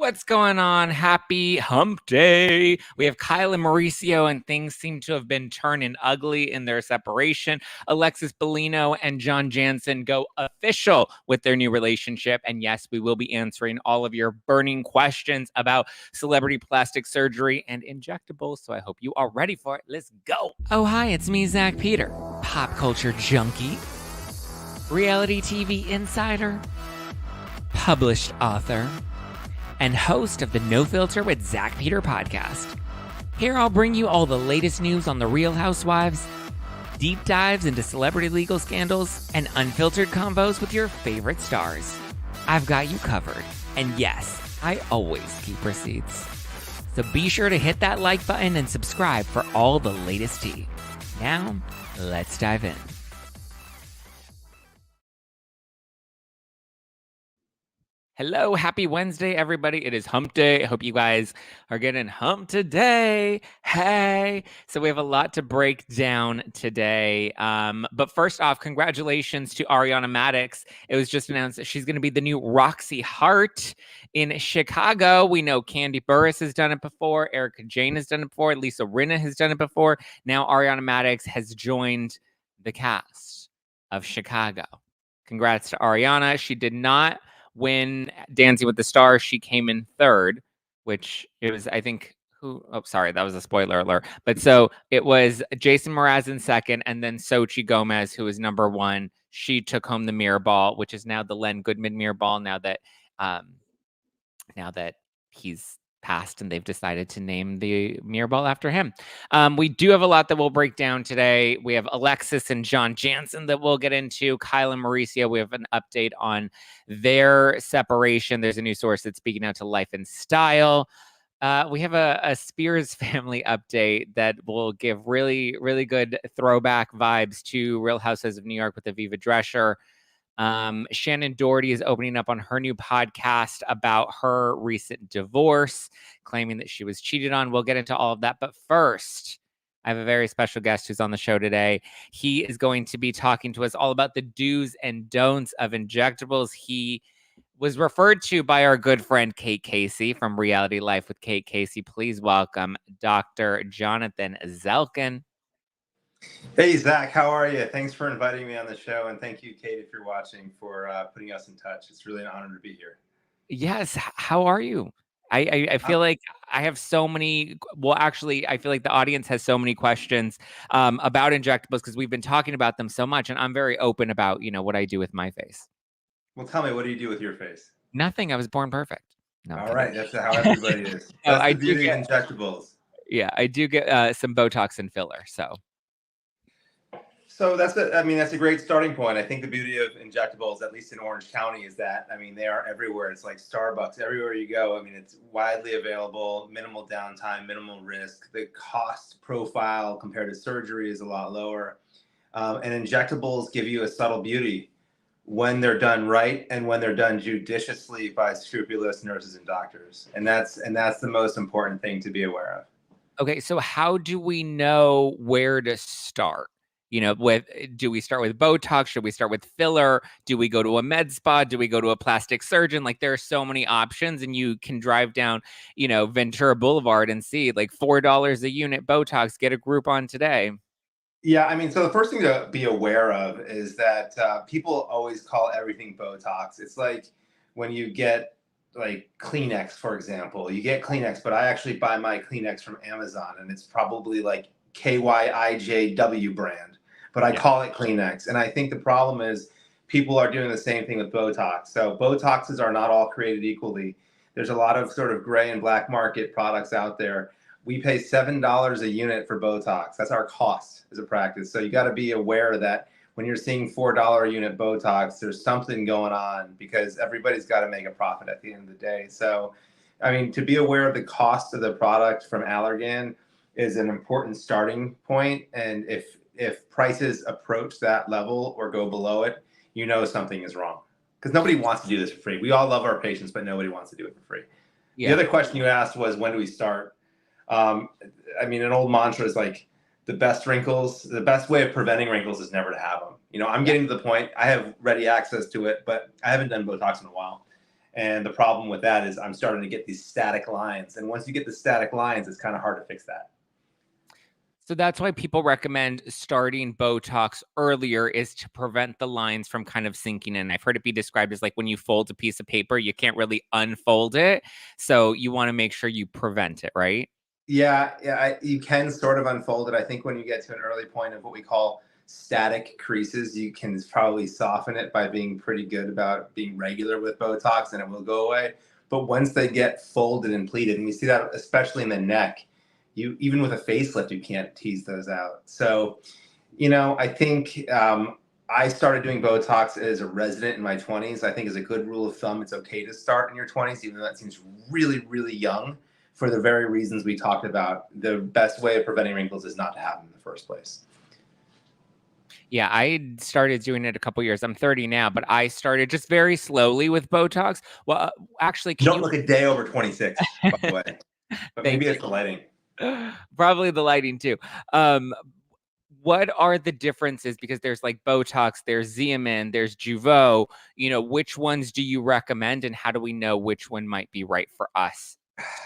What's going on? Happy hump day. We have Kyle and Mauricio, and things seem to have been turning ugly in their separation. Alexis Bellino and Jansen go official with their new relationship. And yes, we will be answering all of your burning questions about celebrity plastic surgery and injectables. So I hope you are ready for it. Let's go. Oh, hi, it's me, Zack Peter, pop culture junkie, reality TV insider, published author, and host of the No Filter with Zack Peter podcast. Here I'll bring you all the latest news on the Real Housewives, deep dives into celebrity legal scandals, and unfiltered combos with your favorite stars. I've got you covered. And yes, I always keep receipts. So be sure to hit that like button and subscribe for all the latest tea. Now, let's dive in. Hello, happy Wednesday, everybody. It is hump day. I hope you guys are getting hump today. Hey. So we have a lot to break down today. But first off, congratulations to Ariana Madix. It was just announced that she's going to be the new Roxy Hart in Chicago. We know Candy Burris has done it before. Erica Jane has done it before. Lisa Rinna has done it before. Now Ariana Madix has joined the cast of Chicago. Congrats to Ariana. She did not win Dancing with the Stars. She came in third, which it was, I think, sorry, that was a spoiler alert. But so it was Jason Mraz in second, and then Xochitl Gomez, who was number one. She took home the mirror ball, which is now the Len Goodman mirror ball, now that he's passed and they've decided to name the mirror ball after him. We do have a lot that we'll break down today. We have Alexis and Jansen that we'll get into. Kyle and Mauricio, we have an update on their separation. There's a new source that's speaking out to Life and Style. We have a Spears family update that will give really, really good throwback vibes to Real Housewives of New York with Aviva Drescher. Shannen Doherty is opening up on her new podcast about her recent divorce, claiming that she was cheated on. We'll get into all of that. But first, I have a very special guest who's on the show today. He is going to be talking to us all about the do's and don'ts of injectables. He was referred to by our good friend Kate Casey from Reality Life with Kate Casey. Please welcome Dr. Jonathan Zelken. Hey, Zach, how are you? Thanks for inviting me on the show. And thank you, Kate, if you're watching, for putting us in touch. It's really an honor to be here. Yes. How are you? I feel like I have so many. Well, actually, I feel like the audience has so many questions about injectables because we've been talking about them so much. And I'm very open about, what I do with my face. Well, tell me, what do you do with your face? Nothing. I was born perfect. No, all right. That's how everybody is. That's the beauty of injectables. Yeah, I do get some Botox and filler. So that's a great starting point. I think the beauty of injectables, at least in Orange County, is that, they are everywhere. It's like Starbucks, everywhere you go. It's widely available, minimal downtime, minimal risk. The cost profile compared to surgery is a lot lower. And injectables give you a subtle beauty when they're done right and when they're done judiciously by scrupulous nurses and doctors. And that's the most important thing to be aware of. Okay, so how do we know where to start? Do we start with Botox? Should we start with filler? Do we go to a med spa? Do we go to a plastic surgeon? Like, there are so many options, and you can drive down, Ventura Boulevard and see like $4 a unit Botox. Get a Groupon today. Yeah, so the first thing to be aware of is that people always call everything Botox. It's like when you get like Kleenex, for example. You get Kleenex, but I actually buy my Kleenex from Amazon, and it's probably like KYIJW brand. But I call it Kleenex. And I think the problem is people are doing the same thing with Botox. So Botoxes are not all created equally. There's a lot of sort of gray and black market products out there. We pay $7 a unit for Botox. That's our cost as a practice. So you got to be aware that when you're seeing $4 a unit Botox, there's something going on because everybody's got to make a profit at the end of the day. So, to be aware of the cost of the product from Allergan is an important starting point. And if prices approach that level or go below it, something is wrong. Because nobody wants to do this for free. We all love our patients, but nobody wants to do it for free. Yeah. The other question you asked was, when do we start? An old mantra is like, the best way of preventing wrinkles is never to have them. I'm getting to the point, I have ready access to it, but I haven't done Botox in a while. And the problem with that is I'm starting to get these static lines. And once you get the static lines, it's kind of hard to fix that. So that's why people recommend starting Botox earlier, is to prevent the lines from kind of sinking in. I've heard it be described as like when you fold a piece of paper, you can't really unfold it. So you want to make sure you prevent it, right? Yeah, you can sort of unfold it. I think when you get to an early point of what we call static creases, you can probably soften it by being pretty good about being regular with Botox, and it will go away. But once they get folded and pleated, and we see that especially in the neck, even with a facelift, you can't tease those out. So, I think I started doing Botox as a resident in my 20s. I think as a good rule of thumb, it's okay to start in your 20s, even though that seems really, really young. For the very reasons we talked about, the best way of preventing wrinkles is not to have them in the first place. Yeah, I started doing it a couple years. I'm 30 now, but I started just very slowly with Botox. Well, actually, You don't look a day over 26, by the way. But maybe it's the lighting. Probably the lighting too. What are the differences? Because there's like Botox, there's Xeomin, there's Jeuveau. Which ones do you recommend, and how do we know which one might be right for us?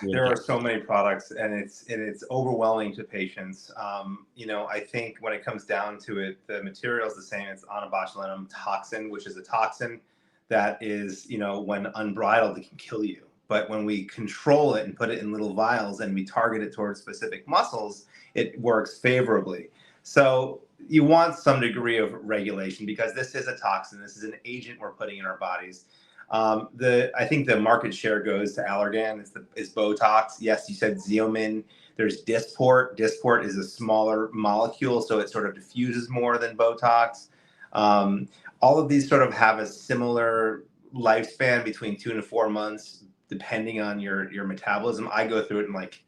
There are so many products, and it's overwhelming to patients. I think when it comes down to it, the material is the same. It's onabotulinum toxin, which is a toxin that is, when unbridled, it can kill you. But when we control it and put it in little vials and we target it towards specific muscles, it works favorably. So you want some degree of regulation, because this is a toxin. This is an agent we're putting in our bodies. I think the market share goes to Allergan. Is Botox. Yes, you said Xeomin. There's Dysport. Dysport is a smaller molecule, so it sort of diffuses more than Botox. All of these sort of have a similar lifespan between 2 to 4 months, depending on your metabolism. I go through it in like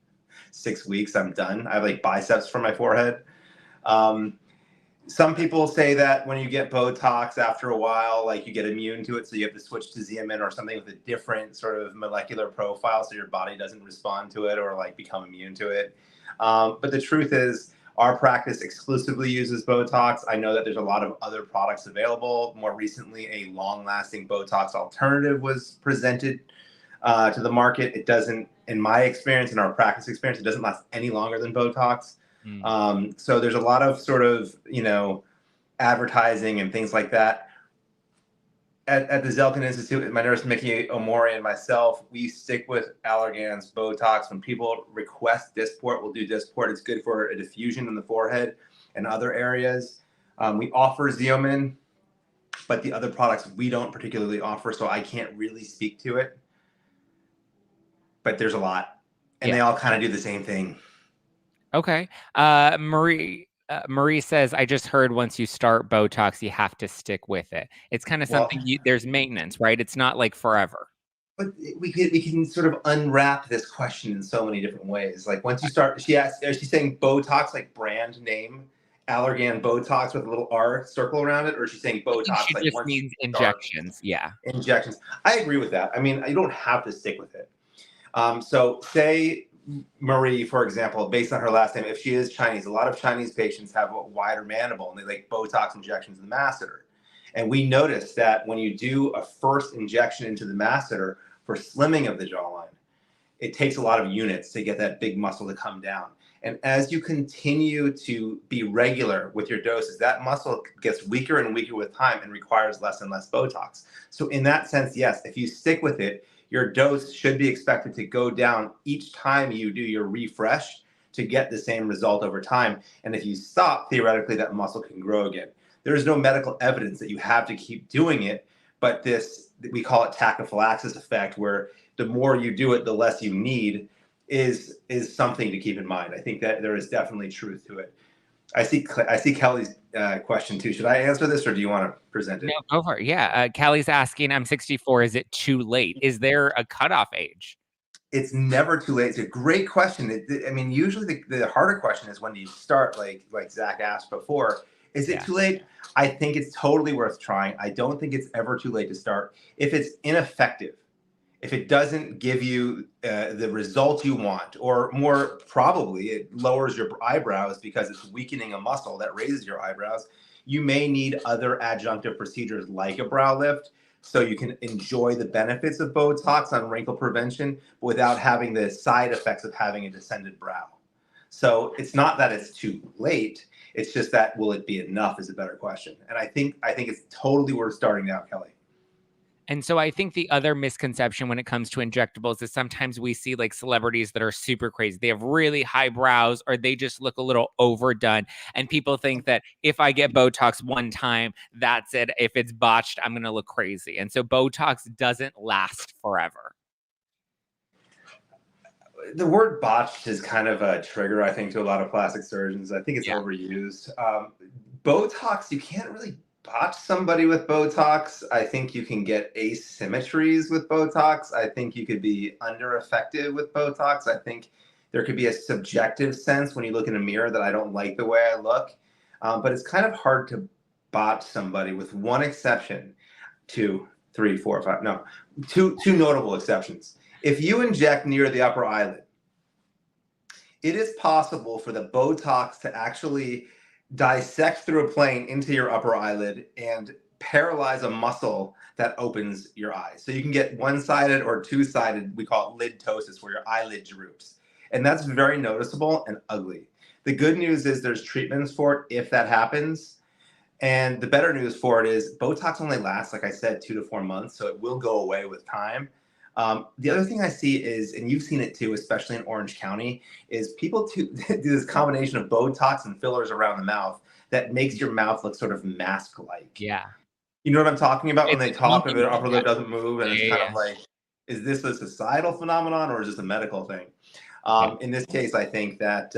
6 weeks. I'm done. I have like biceps for my forehead. Some people say that when you get Botox, after a while, like you get immune to it, so you have to switch to Xeomin or something with a different sort of molecular profile, so your body doesn't respond to it or like become immune to it. But the truth is, our practice exclusively uses Botox. I know that there's a lot of other products available. More recently, a long-lasting Botox alternative was presented to the market. It doesn't, in my experience, in our practice experience, it doesn't last any longer than Botox. So there's a lot of sort of, advertising and things like that. At the Zelken Institute, my nurse, Mickey Omori, and myself, we stick with Allergan's Botox. When people request Dysport, we'll do Dysport. It's good for a diffusion in the forehead and other areas. We offer Xeomin, but the other products we don't particularly offer, so I can't really speak to it. But there's a lot, and they all kind of do the same thing. Okay. Marie says, I just heard once you start Botox, you have to stick with it. It's kind of something, there's maintenance, right? It's not like forever. But we can sort of unwrap this question in so many different ways. Like once you start, she asked, is she saying Botox, like brand name, Allergan Botox with a little R circle around it? Or is she saying Botox? She just means injections. Yeah. Injections. I agree with that. I mean, you don't have to stick with it. So say Marie, for example, based on her last name, if she is Chinese, a lot of Chinese patients have a wider mandible and they like Botox injections in the masseter. And we noticed that when you do a first injection into the masseter for slimming of the jawline, it takes a lot of units to get that big muscle to come down. And as you continue to be regular with your doses, that muscle gets weaker and weaker with time and requires less and less Botox. So in that sense, yes, if you stick with it, your dose should be expected to go down each time you do your refresh to get the same result over time. And if you stop, theoretically, that muscle can grow again. There is no medical evidence that you have to keep doing it, but this, we call it tachyphylaxis effect, where the more you do it, the less you need, is something to keep in mind. I think that there is definitely truth to it. I see Kelly's question too. Should I answer this, or do you want to present it? No, go for it. Yeah. Kelly's asking, I'm 64. Is it too late? Is there a cutoff age? It's never too late. It's a great question. I mean, usually the harder question is when do you start, like Zach asked before. Is it too late? I think it's totally worth trying. I don't think it's ever too late to start. If it's ineffective, if it doesn't give you the result you want, or more probably it lowers your eyebrows because it's weakening a muscle that raises your eyebrows, you may need other adjunctive procedures like a brow lift. so you can enjoy the benefits of Botox on wrinkle prevention without having the side effects of having a descended brow. So it's not that it's too late. It's just that will it be enough is a better question. And I think it's totally worth starting now, Kelly. And so I think the other misconception when it comes to injectables is sometimes we see like celebrities that are super crazy. They have really high brows or they just look a little overdone. And people think that if I get Botox one time, that's it. If it's botched, I'm going to look crazy. And so Botox doesn't last forever. The word botched is kind of a trigger, I think, to a lot of plastic surgeons. I think it's overused. Botox, you can't really botch somebody with Botox. I think you can get asymmetries with Botox. I think you could be under effective with Botox. I think there could be a subjective sense when you look in a mirror that I don't like the way I look. But it's kind of hard to botch somebody with one exception, two notable exceptions. If you inject near the upper eyelid, it is possible for the Botox to actually dissect through a plane into your upper eyelid and paralyze a muscle that opens your eyes. So you can get one-sided or two-sided, we call it lidtosis, where your eyelid droops. And that's very noticeable and ugly. The good news is there's treatments for it if that happens. And the better news for it is Botox only lasts, like I said, 2 to 4 months. So it will go away with time. The other thing I see is, and you've seen it too, especially in Orange County, is people do this combination of Botox and fillers around the mouth that makes your mouth look sort of mask-like. Yeah. You know what I'm talking about when It's they like talk and their upper lip yeah. doesn't move, and it's kind of like, is this a societal phenomenon or is this a medical thing? In this case, I think that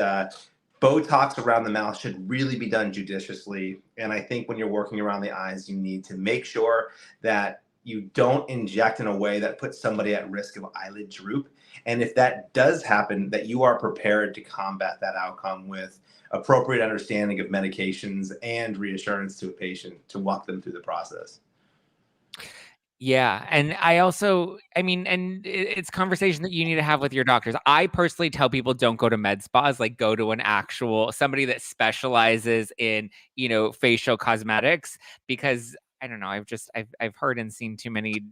Botox around the mouth should really be done judiciously. And I think when you're working around the eyes, you need to make sure that you don't inject in a way that puts somebody at risk of eyelid droop. And if that does happen, that you are prepared to combat that outcome with appropriate understanding of medications and reassurance to a patient to walk them through the process. Yeah. And it's conversation that you need to have with your doctors. I personally tell people don't go to med spas, like go to somebody that specializes in, facial cosmetics, because I don't know, I've heard and seen too many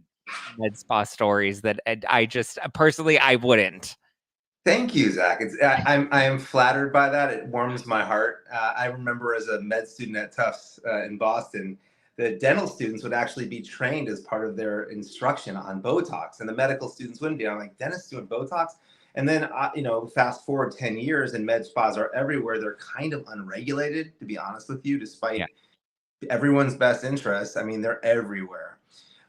med spa stories that I just personally, I wouldn't. Thank you, Zach. I am flattered by that. It warms my heart. I remember as a med student at Tufts in Boston, the dental students would actually be trained as part of their instruction on Botox, and the medical students wouldn't be. I'm like, dentists doing Botox? And then, fast forward 10 years, and med spas are everywhere. They're kind of unregulated, to be honest with you, despite everyone's best interests. I mean, they're everywhere.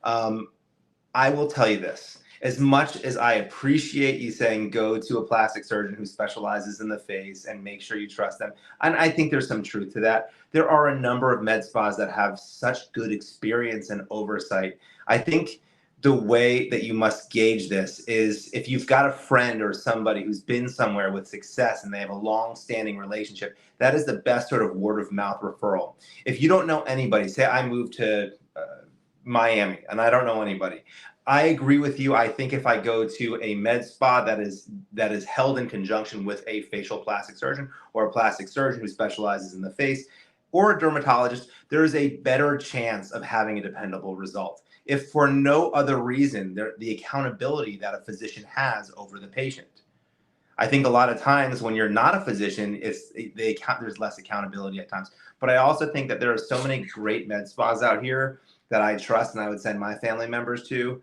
I will tell you this. As much as I appreciate you saying go to a plastic surgeon who specializes in the face and make sure you trust them, and I think there's some truth to that, there are a number of med spas that have such good experience and oversight. I think the way that you must gauge this is if you've got a friend or somebody who's been somewhere with success and they have a long-standing relationship, that is the best sort of word-of-mouth referral. If you don't know anybody, say I moved to Miami and I don't know anybody, I agree with you. I think if I go to a med spa that is held in conjunction with a facial plastic surgeon or a plastic surgeon who specializes in the face or a dermatologist, there is a better chance of having a dependable result. If for no other reason, the accountability that a physician has over the patient. I think a lot of times when you're not a physician, there's less accountability at times. But I also think that there are so many great med spas out here that I trust and I would send my family members to.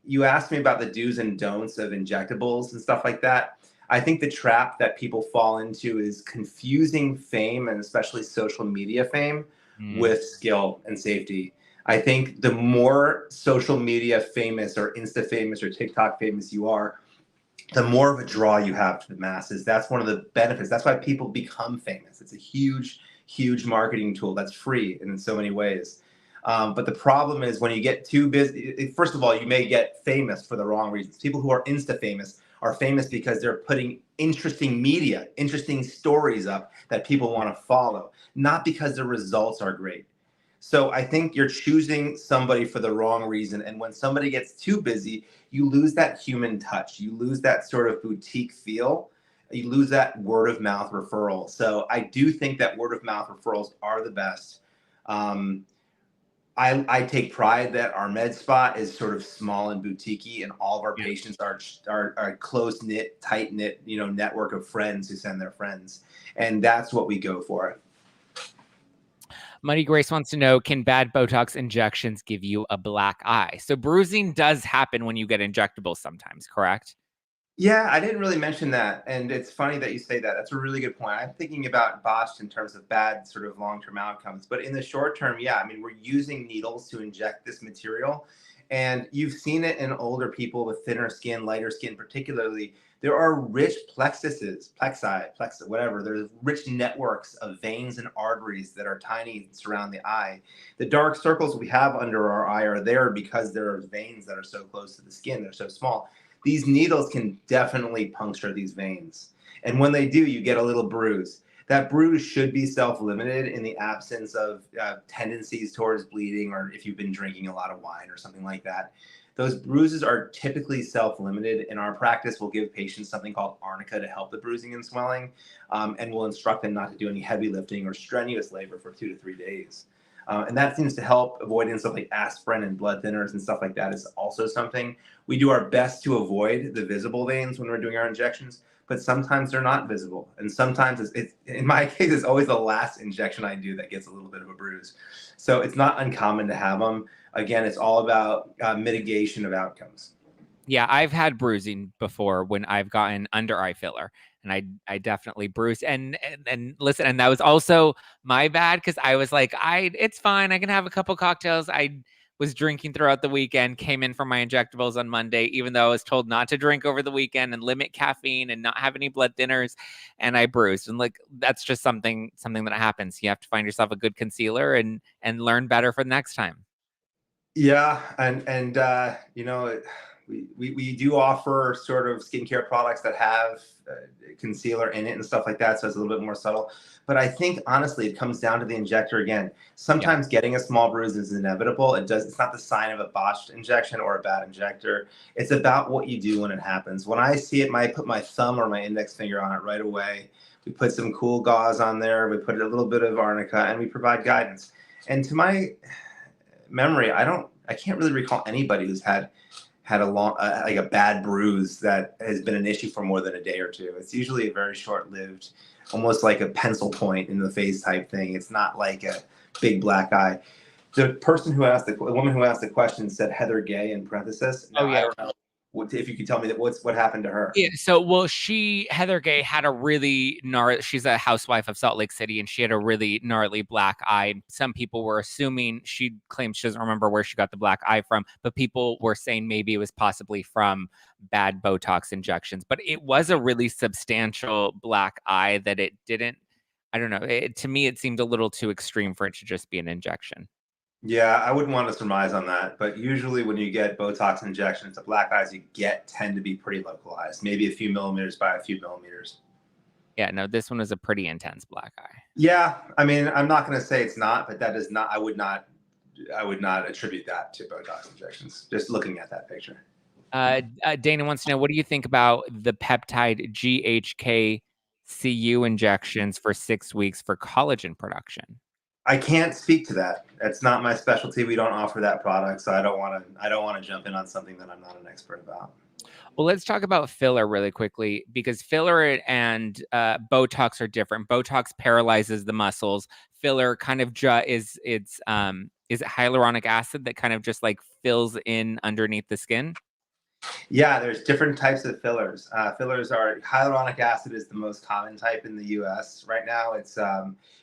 You asked me about the do's and don'ts of injectables and stuff like that. I think the trap that people fall into is confusing fame, and especially social media fame, with skill and safety. I think the more social media famous or Insta famous or TikTok famous you are, the more of a draw you have to the masses. That's one of the benefits. That's why people become famous. It's a huge, huge marketing tool that's free in so many ways. But the problem is when you get too busy, first of all, you may get famous for the wrong reasons. People who are Insta famous are famous because they're putting interesting media, interesting stories up that people want to follow, not because the results are great. So I think you're choosing somebody for the wrong reason. And when somebody gets too busy, you lose that human touch. You lose that sort of boutique feel. You lose that word of mouth referral. So I do think that word of mouth referrals are the best. I take pride that our med spa is sort of small and boutique-y, and all of our patients are a close knit, tight knit, network of friends who send their friends, and that's what we go for. Money Grace wants to know, can bad Botox injections give you a black eye? So bruising does happen when you get injectables sometimes, correct? Yeah, I didn't really mention that. And it's funny that you say that. That's a really good point. I'm thinking about botched in terms of bad sort of long-term outcomes. But in the short term, yeah, I mean, we're using needles to inject this material. And you've seen it in older people with thinner skin, lighter skin, particularly. There are rich whatever. There's rich networks of veins and arteries that are tiny and surround the eye. The dark circles we have under our eye are there because there are veins that are so close to the skin. They're so small. These needles can definitely puncture these veins. And when they do, you get a little bruise. That bruise should be self-limited in the absence of tendencies towards bleeding, or if you've been drinking a lot of wine or something like that. Those bruises are typically self-limited. In our practice, we'll give patients something called arnica to help the bruising and swelling, and we'll instruct them not to do any heavy lifting or strenuous labor for 2 to 3 days. And that seems to help. Avoidance of like aspirin and blood thinners and stuff like that is also something. We do our best to avoid the visible veins when we're doing our injections, but sometimes they're not visible. And sometimes it's in my case, it's always the last injection I do that gets a little bit of a bruise. So it's not uncommon to have them. Again, it's all about mitigation of outcomes. Yeah, I've had bruising before when I've gotten under eye filler, and I definitely bruised. And listen, and that was also my bad because I was like, it's fine, I can have a couple cocktails. I was drinking throughout the weekend, came in for my injectables on Monday, even though I was told not to drink over the weekend and limit caffeine and not have any blood thinners, and I bruised. And like that's just something that happens. You have to find yourself a good concealer and learn better for the next time. Yeah, and we do offer sort of skincare products that have concealer in it and stuff like that, so it's a little bit more subtle. But I think honestly, it comes down to the injector again. Sometimes getting a small bruise is inevitable. It's not the sign of a botched injection or a bad injector. It's about what you do when it happens. When I see it, I put my thumb or my index finger on it right away. We put some cool gauze on there. We put a little bit of arnica, and we provide guidance. And to my memory, I can't really recall anybody who's had a long like a bad bruise that has been an issue for more than a day or two. It's usually a very short-lived, almost like a pencil point in the face type thing. It's not like a big black eye. The woman who asked the question said Heather Gay in parenthesis. Now, I don't know if you could tell me what happened to her. Yeah, so well, Heather Gay had a really gnarly. She's a housewife of Salt Lake City, and she had a really gnarly black eye. Some people were assuming, she claims she doesn't remember where she got the black eye from, but people were saying maybe it was possibly from bad Botox injections. But it was a really substantial black eye that it didn't. I don't know. To me, it seemed a little too extreme for it to just be an injection. Yeah, I wouldn't want to surmise on that, but usually when you get Botox injections, the black eyes you get tend to be pretty localized, maybe a few millimeters by a few millimeters. Yeah, no, this one was a pretty intense black eye. Yeah, I mean, I'm not going to say it's not, but that is not. I would not attribute that to Botox injections. Just looking at that picture. Dana wants to know, what do you think about the peptide GHK-Cu injections for 6 weeks for collagen production? I can't speak to that. That's not my specialty. We don't offer that product, so I don't want to jump in on something that I'm not an expert about. Well, let's talk about filler really quickly, because filler and Botox are different. Botox paralyzes the muscles. Filler kind of is it hyaluronic acid that kind of just like fills in underneath the skin? Yeah, there's different types of fillers. Fillers are hyaluronic acid is the most common type in the U.S. right now. It's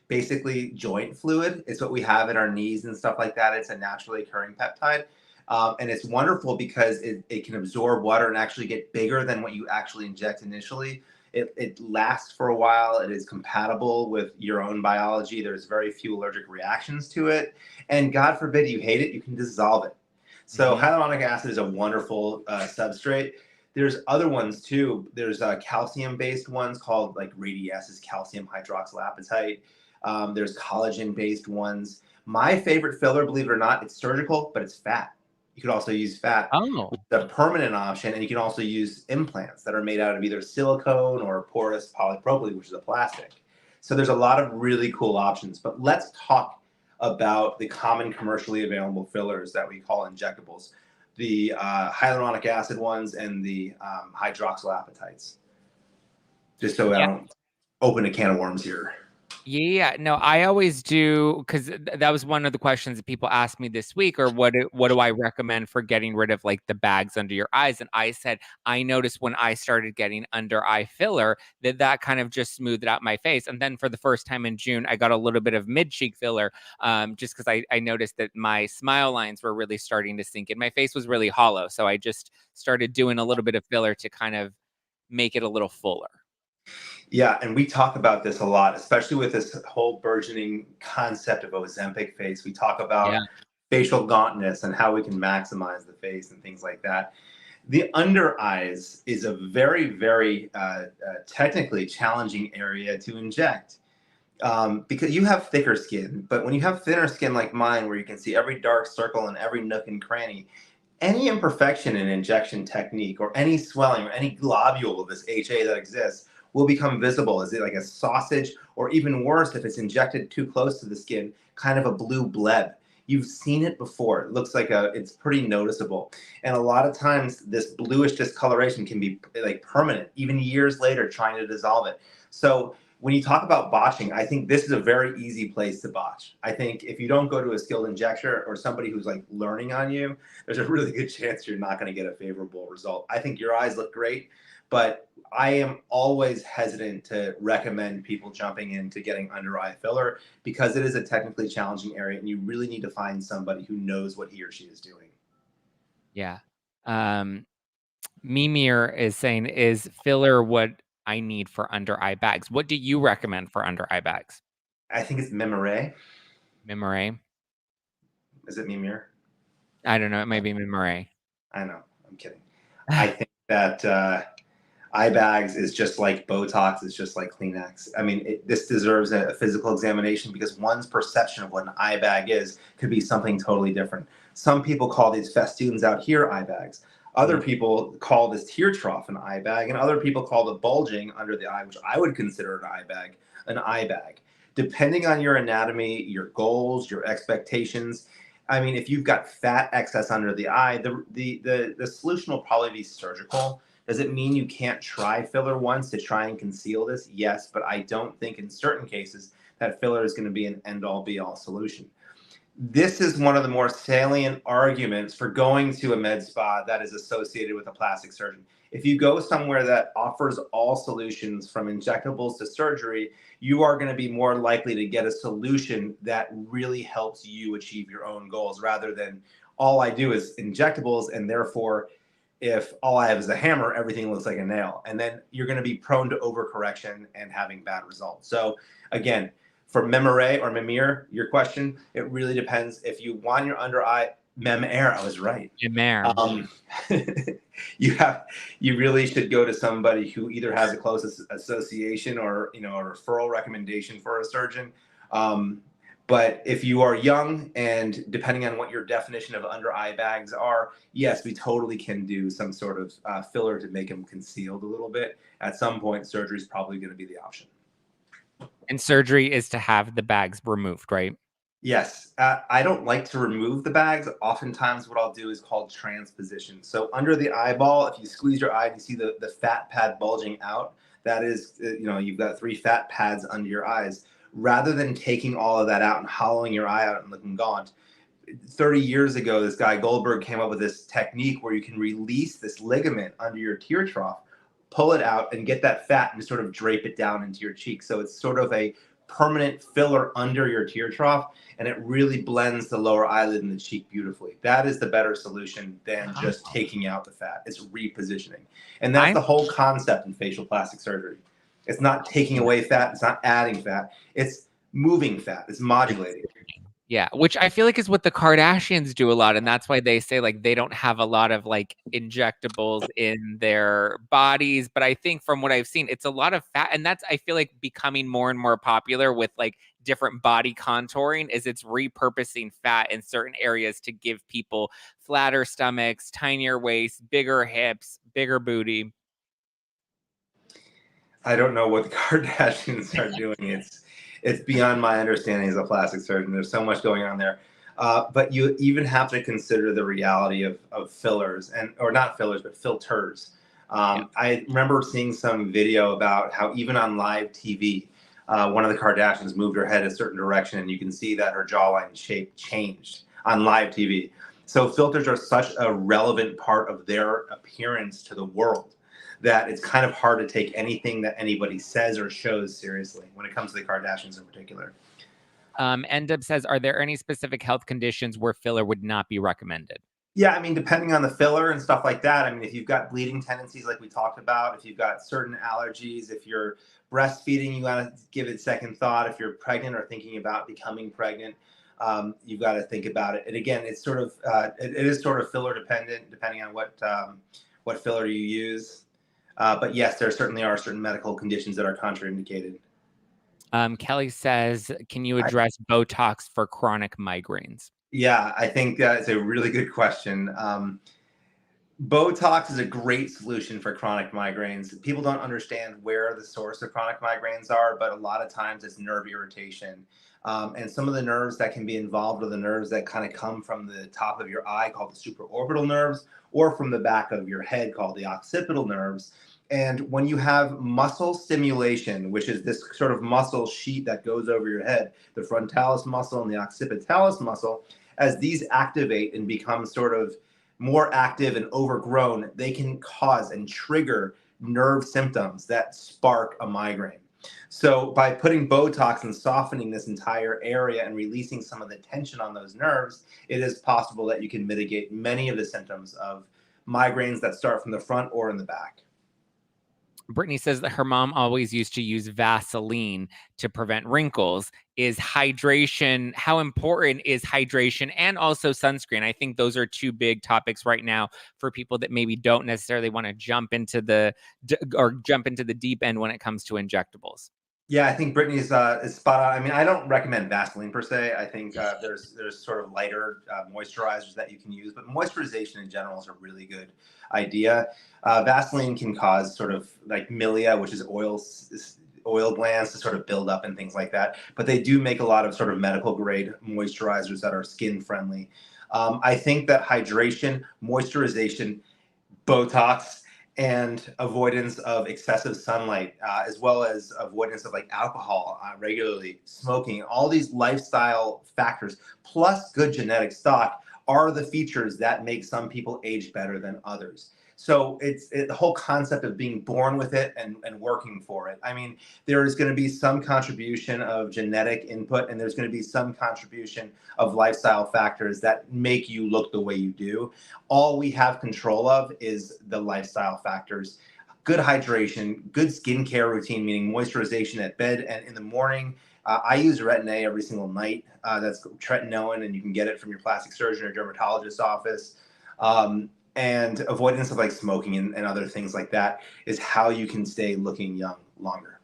basically joint fluid. It's what we have in our knees and stuff like that. It's a naturally occurring peptide. And it's wonderful because it can absorb water and actually get bigger than what you actually inject initially. It lasts for a while. It is compatible with your own biology. There's very few allergic reactions to it. And God forbid you hate it, you can dissolve it. So hyaluronic acid is a wonderful substrate. There's other ones too. There's calcium-based ones called like Radiesse is calcium hydroxylapatite. There's collagen-based ones. My favorite filler, believe it or not, it's surgical, but it's fat. You could also use fat. Oh. The permanent option, and you can also use implants that are made out of either silicone or porous polypropylene, which is a plastic. So there's a lot of really cool options. But let's talk about the common commercially available fillers that we call injectables, the hyaluronic acid ones and the hydroxylapatites. Just so I don't open a can of worms here. Yeah, no, I always do, because that was one of the questions that people asked me this week, or what do I recommend for getting rid of like the bags under your eyes? And I said, I noticed when I started getting under eye filler that kind of just smoothed out my face. And then for the first time in June, I got a little bit of mid cheek filler, just because I noticed that my smile lines were really starting to sink in. My face was really hollow. So I just started doing a little bit of filler to kind of make it a little fuller. Yeah, and we talk about this a lot, especially with this whole burgeoning concept of Ozempic face. We talk about facial gauntness and how we can maximize the face and things like that. The under eyes is a very, very technically challenging area to inject because you have thicker skin. But when you have thinner skin like mine, where you can see every dark circle and every nook and cranny, any imperfection in injection technique or any swelling or any globule of this HA that exists will become visible. Is it like a sausage, or even worse, if it's injected too close to the skin, kind of a blue bleb? You've seen it before. It looks like it's pretty noticeable. And a lot of times this bluish discoloration can be like permanent, even years later, trying to dissolve it. So when you talk about botching, I think this is a very easy place to botch. I think if you don't go to a skilled injector or somebody who's like learning on you, there's a really good chance you're not going to get a favorable result. I think your eyes look great, but I am always hesitant to recommend people jumping into getting under eye filler because it is a technically challenging area and you really need to find somebody who knows what he or she is doing. Yeah. Mimir is saying, is filler what I need for under eye bags? What do you recommend for under eye bags? I think it's Mimere. Mimere? Is it Mimir? I don't know. It may be Mimere. I know. I'm kidding. I think that eye bags is just like Botox. It's just like Kleenex. I mean, this deserves a physical examination because one's perception of what an eye bag is could be something totally different. Some people call these festoons out here eye bags. Other people call this tear trough an eye bag, and other people call the bulging under the eye, which I would consider an eye bag, an eye bag. Depending on your anatomy, your goals, your expectations. I mean, if you've got fat excess under the eye, the solution will probably be surgical. Does it mean you can't try filler once to try and conceal this? Yes, but I don't think in certain cases that filler is going to be an end-all be-all solution. This is one of the more salient arguments for going to a med spa that is associated with a plastic surgeon. If you go somewhere that offers all solutions from injectables to surgery, you are going to be more likely to get a solution that really helps you achieve your own goals rather than all I do is injectables and therefore if all I have is a hammer, everything looks like a nail. And then you're going to be prone to overcorrection and having bad results. So again, for Mimere or Mimir, your question, it really depends. If you want your under eye, Mimere, I was right. Mimere. You really should go to somebody who either has a close association or a referral recommendation for a surgeon. But if you are young and depending on what your definition of under eye bags are, yes, we totally can do some sort of filler to make them concealed a little bit. At some point, surgery is probably going to be the option. And surgery is to have the bags removed, right? Yes. I don't like to remove the bags. Oftentimes what I'll do is called transposition. So under the eyeball, if you squeeze your eye, you see the fat pad bulging out. That is, you've got 3 fat pads under your eyes. Rather than taking all of that out and hollowing your eye out and looking gaunt, 30 years ago, this guy Goldberg came up with this technique where you can release this ligament under your tear trough, pull it out and get that fat and sort of drape it down into your cheek. So it's sort of a permanent filler under your tear trough, and it really blends the lower eyelid and the cheek beautifully. That is the better solution than just taking out the fat. It's repositioning. And that's the whole concept in facial plastic surgery. It's not taking away fat. It's not adding fat. It's moving fat. It's modulating. Yeah, which I feel like is what the Kardashians do a lot. And that's why they say like they don't have a lot of like injectables in their bodies. But I think from what I've seen, it's a lot of fat. And that's, I feel like, becoming more and more popular with like different body contouring is it's repurposing fat in certain areas to give people flatter stomachs, tinier waists, bigger hips, bigger booty. I don't know what the Kardashians are doing. It's beyond my understanding as a plastic surgeon. There's so much going on there. But you even have to consider the reality of fillers or not fillers, but filters. I remember seeing some video about how even on live TV, one of the Kardashians moved her head a certain direction, and you can see that her jawline shape changed on live TV. So filters are such a relevant part of their appearance to the world that it's kind of hard to take anything that anybody says or shows seriously when it comes to the Kardashians in particular. Endub says, are there any specific health conditions where filler would not be recommended? Yeah, I mean, depending on the filler and stuff like that. I mean, if you've got bleeding tendencies like we talked about, if you've got certain allergies, if you're breastfeeding, you got to give it second thought. If you're pregnant or thinking about becoming pregnant, you've got to think about it. And again, it's sort of it is sort of filler dependent, depending on what filler you use. But yes, there certainly are certain medical conditions that are contraindicated. Kelly says, can you address Botox for chronic migraines? Yeah, I think it's a really good question. Botox is a great solution for chronic migraines. People don't understand where the source of chronic migraines are, but a lot of times it's nerve irritation. And some of the nerves that can be involved are the nerves that kind of come from the top of your eye, called the supraorbital nerves, or from the back of your head, called the occipital nerves. And when you have muscle stimulation, which is this sort of muscle sheet that goes over your head, the frontalis muscle and the occipitalis muscle, as these activate and become sort of more active and overgrown, they can cause and trigger nerve symptoms that spark a migraine. So by putting Botox and softening this entire area and releasing some of the tension on those nerves, it is possible that you can mitigate many of the symptoms of migraines that start from the front or in the back. Brittany says that her mom always used to use Vaseline to prevent wrinkles. Is hydration, how important is hydration and also sunscreen? I think those are two big topics right now for people that maybe don't necessarily want to jump into the deep end when it comes to injectables. Yeah, I think Brittany's is spot on. I mean, I don't recommend Vaseline per se. I think there's sort of lighter moisturizers that you can use, but moisturization in general is a really good idea. Vaseline can cause sort of like milia, which is oil glands to sort of build up and things like that. But they do make a lot of sort of medical grade moisturizers that are skin friendly. I think that hydration, moisturization, Botox, and avoidance of excessive sunlight, as well as avoidance of like alcohol regularly, smoking, all these lifestyle factors, plus good genetic stock are the features that make some people age better than others. So it's the whole concept of being born with it and working for it. I mean, there is going to be some contribution of genetic input, and there's going to be some contribution of lifestyle factors that make you look the way you do. All we have control of is the lifestyle factors. Good hydration, good skincare routine, meaning moisturization at bed and in the morning. I use Retin-A every single night. That's tretinoin, and you can get it from your plastic surgeon or dermatologist's office. And avoidance of like smoking and other things like that is how you can stay looking young longer.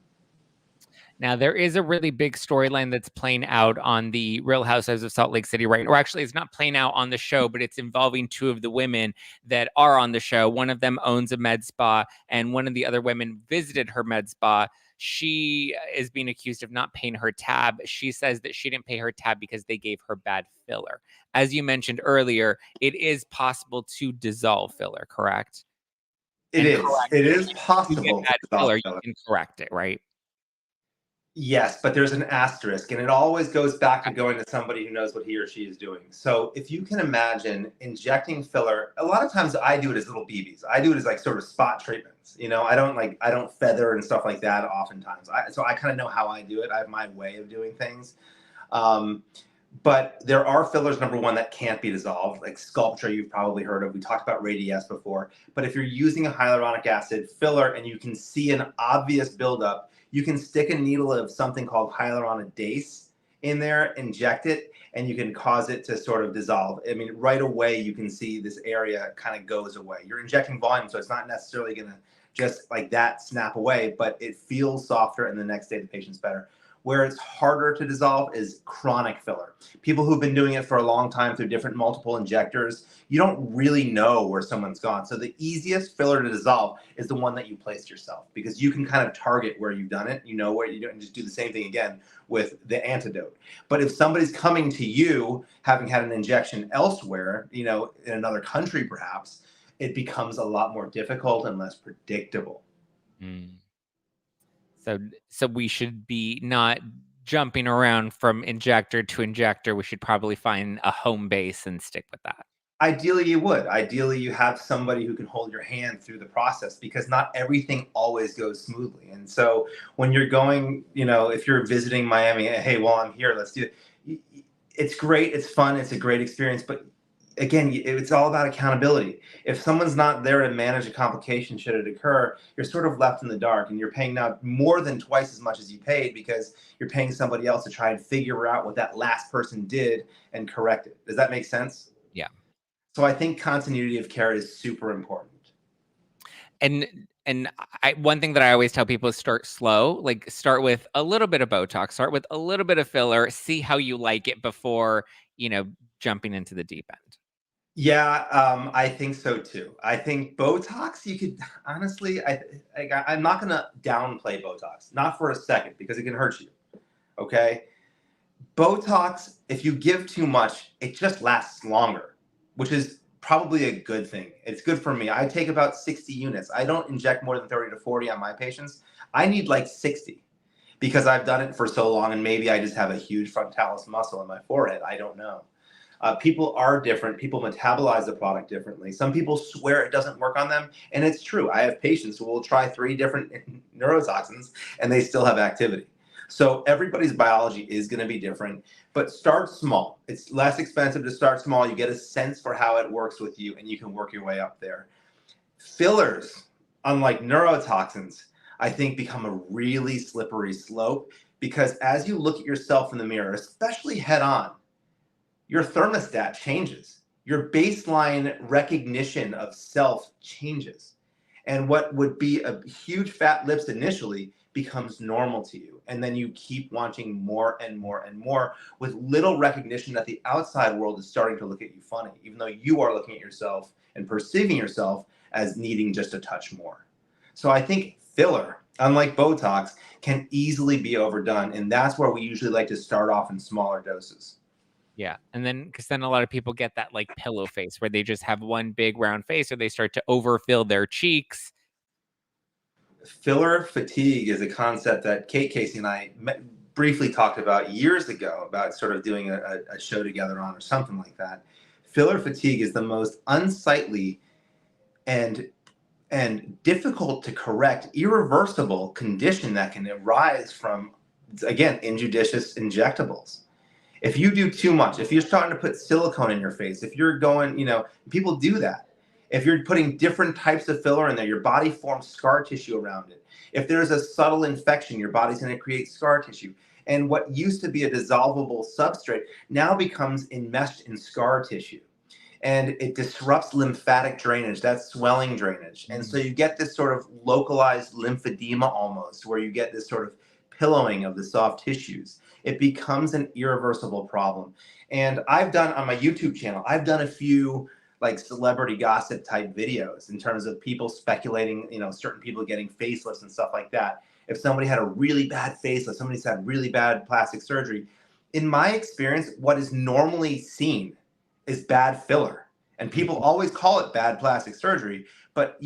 Now, there is a really big storyline that's playing out on the Real Housewives of Salt Lake City, right? Or actually, it's not playing out on the show, but it's involving two of the women that are on the show. One of them owns a med spa, and one of the other women visited her med spa. She is being accused of not paying her tab. She says that she didn't pay her tab because they gave her bad filler. As you mentioned earlier, it is possible to dissolve filler, correct? It is possible You get bad to filler, dissolve filler. you can correct it, right? Yes, but there's an asterisk, and it always goes back to going to somebody who knows what he or she is doing. So if you can imagine injecting filler, a lot of times I do it as little BBs. I do it as like sort of spot treatments. You know, I don't feather and stuff like that oftentimes. So I kind of know how I do it. I have my way of doing things. But there are fillers, number one, that can't be dissolved, like Sculptra you've probably heard of. We talked about Radiesse before. But if you're using a hyaluronic acid filler and you can see an obvious buildup, you can stick a needle of something called hyaluronidase in there, inject it, and you can cause it to sort of dissolve. I mean, right away, you can see this area kind of goes away. You're injecting volume, so it's not necessarily going to just like that snap away, but it feels softer, and the next day the patient's better. Where it's harder to dissolve is chronic filler. People who've been doing it for a long time through different multiple injectors, you don't really know where someone's gone. So the easiest filler to dissolve is the one that you placed yourself, because you can kind of target where you've done it. You know where you do it, and just do the same thing again with the antidote. But if somebody's coming to you having had an injection elsewhere, you know, in another country perhaps, it becomes a lot more difficult and less predictable. So we should be not jumping around from injector to injector. We should probably find a home base and stick with that. Ideally, you would. Ideally, you have somebody who can hold your hand through the process, because not everything always goes smoothly. And so when you're going, you know, if you're visiting Miami, hey, well, I'm here, let's do it. It's great. It's fun. It's a great experience. But again, it's all about accountability. If someone's not there to manage a complication should it occur, you're sort of left in the dark, and you're paying now more than twice as much as you paid, because you're paying somebody else to try and figure out what that last person did and correct it. Does that make sense? Yeah. So I think continuity of care is super important. And one thing that I always tell people is start slow. Like, start with a little bit of Botox, start with a little bit of filler, see how you like it before, you know, jumping into the deep end. Yeah, I think so too. I think Botox, you could honestly, I'm not going to downplay Botox, not for a second, because it can hurt you. Okay. Botox, if you give too much, it just lasts longer, which is probably a good thing. It's good for me. I take about 60 units. I don't inject more than 30 to 40 on my patients. I need like 60, because I've done it for so long, and maybe I just have a huge frontalis muscle in my forehead. I don't know. People are different. People metabolize the product differently. Some people swear it doesn't work on them, and it's true. I have patients who will try 3 different neurotoxins and they still have activity. So everybody's biology is going to be different, but start small. It's less expensive to start small. You get a sense for how it works with you, and you can work your way up there. Fillers, unlike neurotoxins, I think become a really slippery slope, because as you look at yourself in the mirror, especially head on, your thermostat changes. Your baseline recognition of self changes. And what would be a huge fat lips initially becomes normal to you. And then you keep wanting more and more and more, with little recognition that the outside world is starting to look at you funny, even though you are looking at yourself and perceiving yourself as needing just a touch more. So I think filler, unlike Botox, can easily be overdone. And that's where we usually like to start off in smaller doses. Yeah. And then, because then a lot of people get that like pillow face where they just have one big round face, or they start to overfill their cheeks. Filler fatigue is a concept that Kate Casey and I briefly talked about years ago, about sort of doing a show together on, or something like that. Filler fatigue is the most unsightly and difficult to correct, irreversible condition that can arise from, again, injudicious injectables. If you do too much, if you're starting to put silicone in your face, if you're going, you know, people do that. If you're putting different types of filler in there, your body forms scar tissue around it. If there's a subtle infection, your body's going to create scar tissue. And what used to be a dissolvable substrate now becomes enmeshed in scar tissue. And it disrupts lymphatic drainage, that's swelling drainage. And so you get this sort of localized lymphedema almost, where you get this sort of pillowing of the soft tissues. It becomes an irreversible problem. And I've done, on my YouTube channel, I've done a few like celebrity gossip type videos in terms of people speculating, you know, certain people getting facelifts and stuff like that. If somebody had a really bad facelift, somebody's had really bad plastic surgery, in my experience, what is normally seen is bad filler. And people always call it bad plastic surgery, but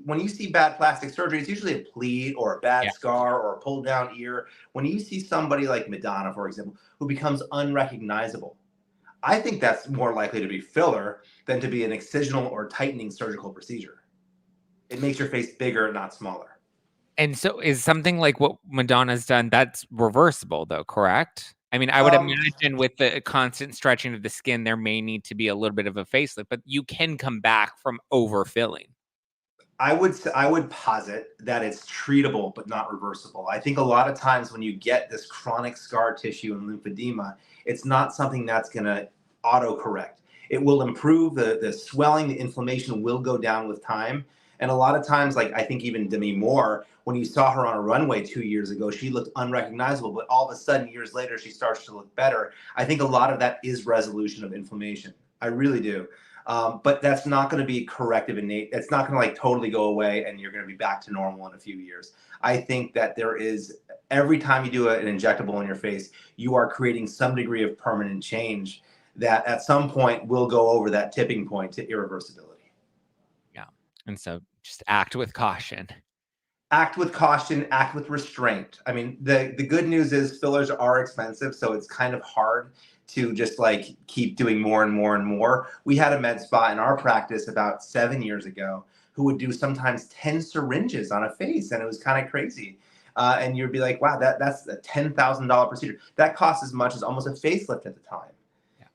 when you see bad plastic surgery, it's usually a pleat or a bad scar or a pulled down ear. When you see somebody like Madonna, for example, who becomes unrecognizable, I think that's more likely to be filler than to be an excisional or tightening surgical procedure. It makes your face bigger, not smaller. And so is something like what Madonna's done, that's reversible though, correct? I mean, I would imagine with the constant stretching of the skin, there may need to be a little bit of a facelift, but you can come back from overfilling. I would posit that it's treatable but not reversible. I think a lot of times when you get this chronic scar tissue and lymphedema, it's not something that's going to autocorrect. It will improve, the swelling, the inflammation will go down with time. And a lot of times, like I think even Demi Moore, when you saw her on a runway 2 years ago, she looked unrecognizable, but all of a sudden, years later, she starts to look better. I think a lot of that is resolution of inflammation. I really do. But that's not going to be corrective innate. It's not going to like totally go away and you're going to be back to normal in a few years. I think that there is, every time you do an injectable in your face, you are creating some degree of permanent change that at some point will go over that tipping point to irreversibility. Yeah. And so just act with caution. Act with caution, act with restraint. I mean, the good news is fillers are expensive, so it's kind of hard to just like keep doing more and more and more. We had a med spa in our practice about 7 years ago who would do sometimes 10 syringes on a face, and it was kind of crazy. And you'd be like, wow, that's a $10,000 procedure. That costs as much as almost a facelift at the time.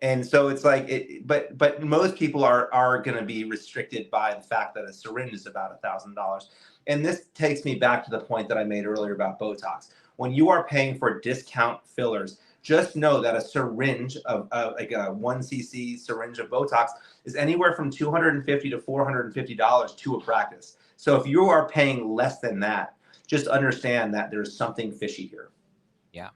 And so it's like, but most people are going to be restricted by the fact that a syringe is about $1,000. And this takes me back to the point that I made earlier about Botox. When you are paying for discount fillers, just know that a syringe of like a 1 cc syringe of Botox is anywhere from $250 to $450 to a practice. So if you are paying less than that, just understand that there's something fishy here. Yeah.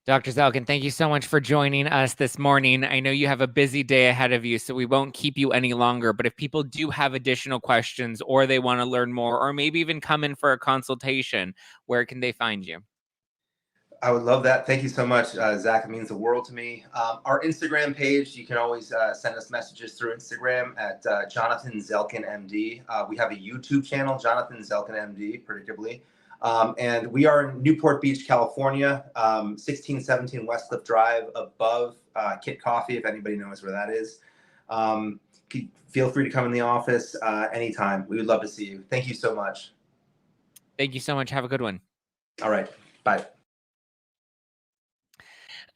Dr. Zelken, thank you so much for joining us this morning. I know you have a busy day ahead of you, so we won't keep you any longer. But if people do have additional questions or they want to learn more or maybe even come in for a consultation, where can they find you? I would love that. Thank you so much, Zach. It means the world to me. Our Instagram page, you can always send us messages through Instagram at Jonathan Zelken MD. We have a YouTube channel, Jonathan Zelken MD, predictably. And we are in Newport Beach, California, 1617 Westcliff Drive, above Kit Coffee, if anybody knows where that is. Feel free to come in the office anytime. We would love to see you. Thank you so much. Thank you so much. Have a good one. All right. Bye.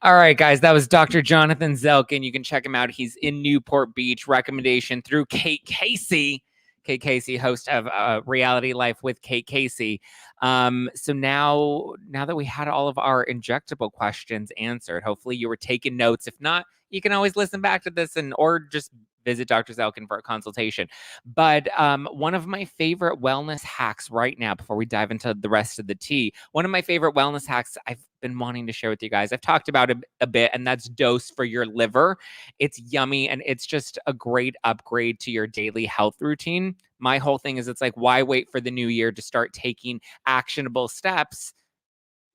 All right, guys, that was Dr. Jonathan Zelken. You can check him out. He's in Newport Beach. Recommendation through Kate Casey. Kate Casey, host of Reality Life with Kate Casey. So now that we had all of our injectable questions answered, hopefully you were taking notes. If not, you can always listen back to this or just visit Dr. Zelken for a consultation. But one of my favorite wellness hacks right now, before we dive into the rest of the tea, one of my favorite wellness hacks I've been wanting to share with you guys, I've talked about it a bit, and that's dose for your liver. It's yummy, and it's just a great upgrade to your daily health routine. My whole thing is, it's like, why wait for the new year to start taking actionable steps,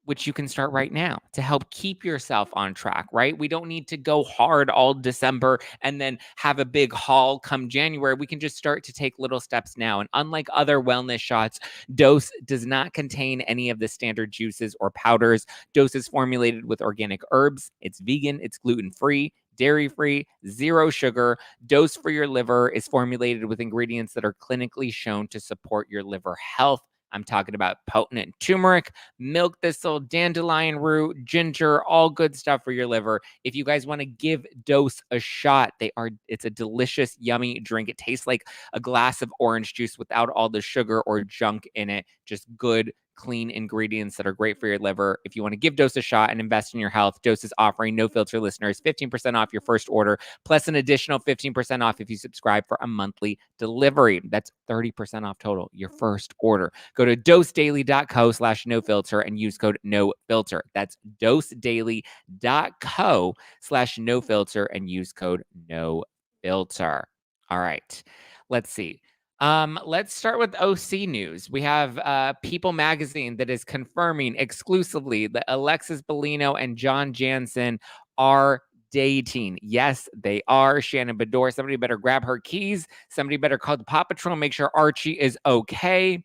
which you can start right now to help keep yourself on track, right? We don't need to go hard all December and then have a big haul come January. We can just start to take little steps now. And unlike other wellness shots, Dose does not contain any of the standard juices or powders. Dose is formulated with organic herbs. It's vegan, it's gluten-free, dairy-free, zero sugar. Dose for your liver is formulated with ingredients that are clinically shown to support your liver health. I'm talking about potent turmeric, milk thistle, dandelion root, ginger, all good stuff for your liver. If you guys want to give Dose a shot, it's a delicious, yummy drink. It tastes like a glass of orange juice without all the sugar or junk in it. Just good, clean ingredients that are great for your liver. If you want to give Dose a shot and invest in your health, Dose is offering No Filter listeners 15% off your first order, plus an additional 15% off if you subscribe for a monthly delivery. That's 30% off total, your first order. Go to dosedaily.co/nofilter and use code NOFILTER. That's dosedaily.co/nofilter and use code NOFILTER. All right, let's see. Let's start with OC news. We have People Magazine that is confirming exclusively that Alexis Bellino and Jansen are dating. Yes, they are. Shannen Doherty. Somebody better grab her keys. Somebody better call the Paw Patrol, make sure Archie is okay.